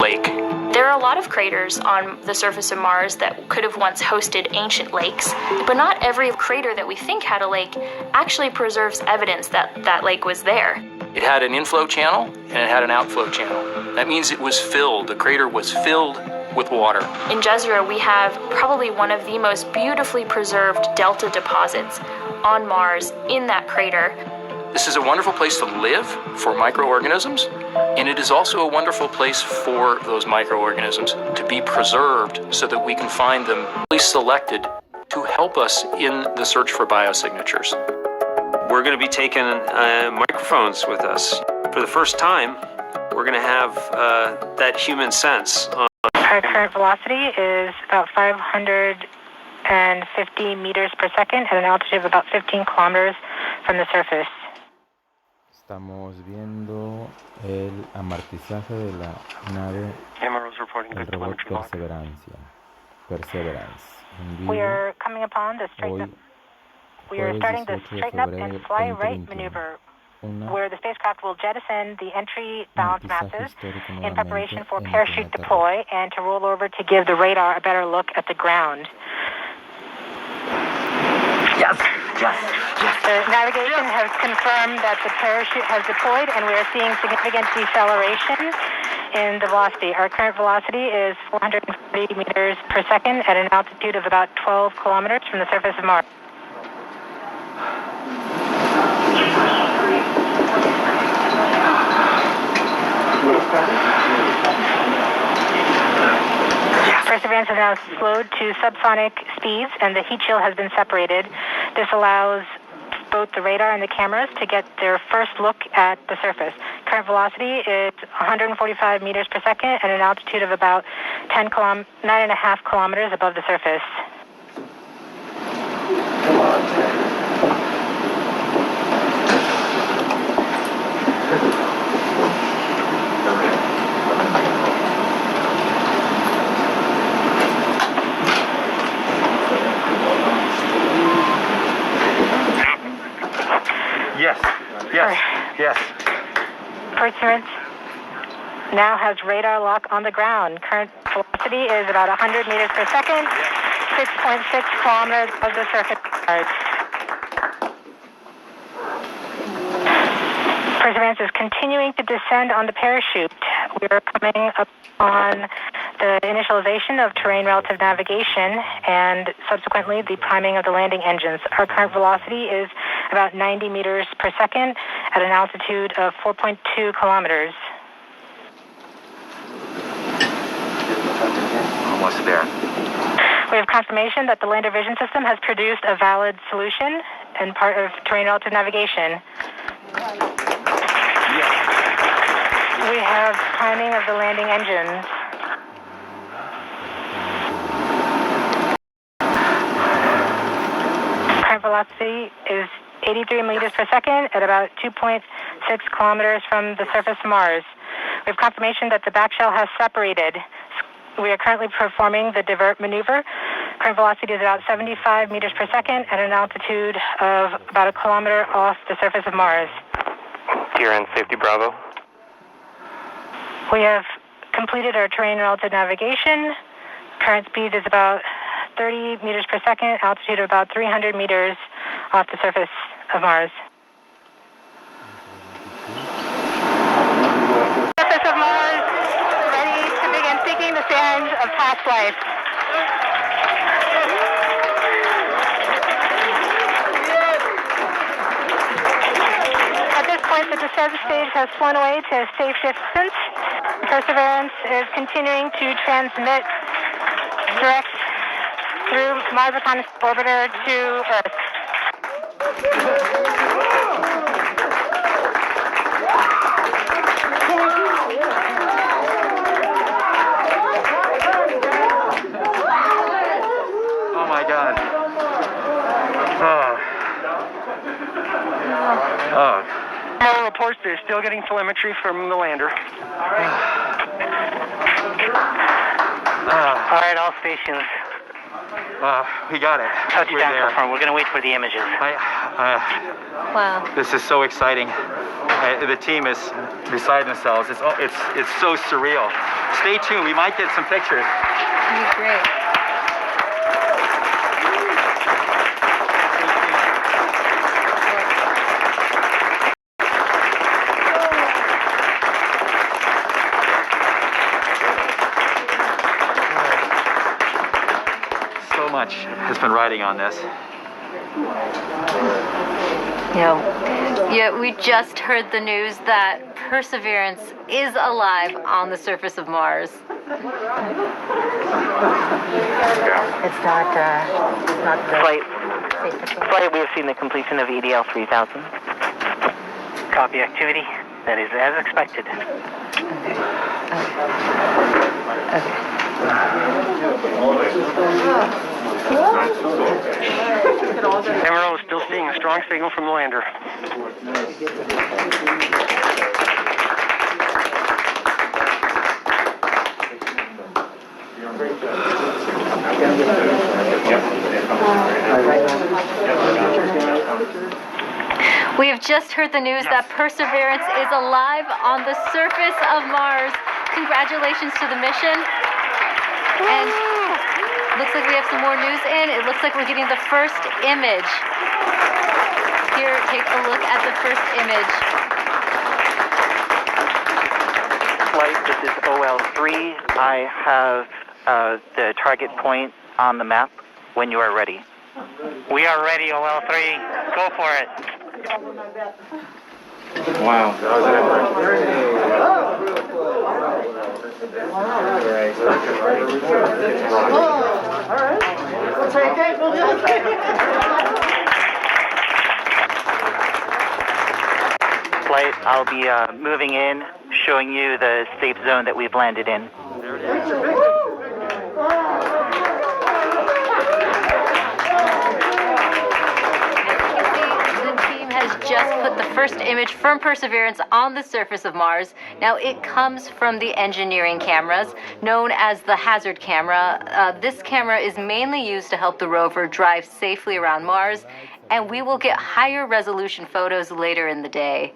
lake. There are a lot of craters on the surface of Mars that could have once hosted ancient lakes, but not every crater that we think had a lake actually preserves evidence that that lake was there. It had an inflow channel and it had an outflow channel. That means it was filled. The crater was filled with water. In Jezero, we have probably one of the most beautifully preserved delta deposits on Mars in that crater. This is a wonderful place to live for microorganisms, and it is also a wonderful place for those microorganisms to be preserved so that we can find them really selected to help us in the search for biosignatures. We're going to be taking microphones with us. For the first time, we're going to have that human sense. Our current velocity is about 550 meters per second at an altitude of about 15 kilometers from the surface. Estamos viendo el amartizaje de la nave del robot Perseverance. En vivo, We are coming upon the straighten. We are starting the straighten up and fly right maneuver, where the spacecraft will jettison the entry balance masses in preparation for parachute deploy and to roll over to give the radar a better look at the ground. Yes. The navigation has confirmed that the parachute has deployed, and we are seeing significant deceleration in the velocity. Our current velocity is 440 meters per second at an altitude of about 12 kilometers from the surface of Mars. Perseverance is now slowed to subsonic speeds, and the heat shield has been separated. This allows both the radar and the cameras to get their first look at the surface. Current velocity is 145 meters per second at an altitude of about 9.5 kilometers above the surface. Yes. Perseverance now has radar lock on the ground. Current velocity is about 100 meters per second, 6.6 kilometers above the surface of Mars. Perseverance is continuing to descend on the parachute. We are coming up on the initialization of terrain relative navigation and subsequently the priming of the landing engines. Our current velocity is about 90 meters per second at an altitude of 4.2 kilometers. Almost there. We have confirmation that the lander vision system has produced a valid solution and part of terrain relative navigation. We have priming of the landing engines. Current velocity is 83 meters per second at about 2.6 kilometers from the surface of Mars. We have confirmation that the back shell has separated. We are currently performing the divert maneuver. Current velocity is about 75 meters per second at an altitude of about a kilometer off the surface of Mars. TRN Safety Bravo. We have completed our terrain relative navigation. Current speed is about 30 meters per second, altitude of about 300 meters off the surface of Mars. Surface of Mars, ready to begin seeking the signs of past life. At this point, the descent stage has flown away to a safe distance. Perseverance is continuing to transmit direct through Mars Reconnaissance Orbiter to Earth. Oh my God. No reports, they're still getting telemetry from the lander. All right, all stations. We got it. Touchdown confirmed. We're going to wait for the images. Wow. This is so exciting. The team is beside themselves. It's so surreal. Stay tuned. We might get some pictures. That'd be great. So much has been riding on this. Yeah, we just heard the news that Perseverance is alive on the surface of Mars. It's not Flight, we have seen the completion of EDL 3000. Copy activity. That is as expected. Emerald is still seeing a strong signal from the lander. We have just heard the news that Perseverance is alive on the surface of Mars. Congratulations to the mission. And looks like we have some more news in. It looks like we're getting the first image. Here, take a look at the first image. Flight, this is OL3. I have the target point on the map when you are ready. We are ready, OL3. Go for it. Wow. Flight, I'll be moving in, showing you the safe zone that we've landed in. Has just put the first image from Perseverance on the surface of Mars. Now it comes from the engineering cameras known as the hazard camera. This camera is mainly used to help the rover drive safely around Mars, and we will get higher resolution photos later in the day.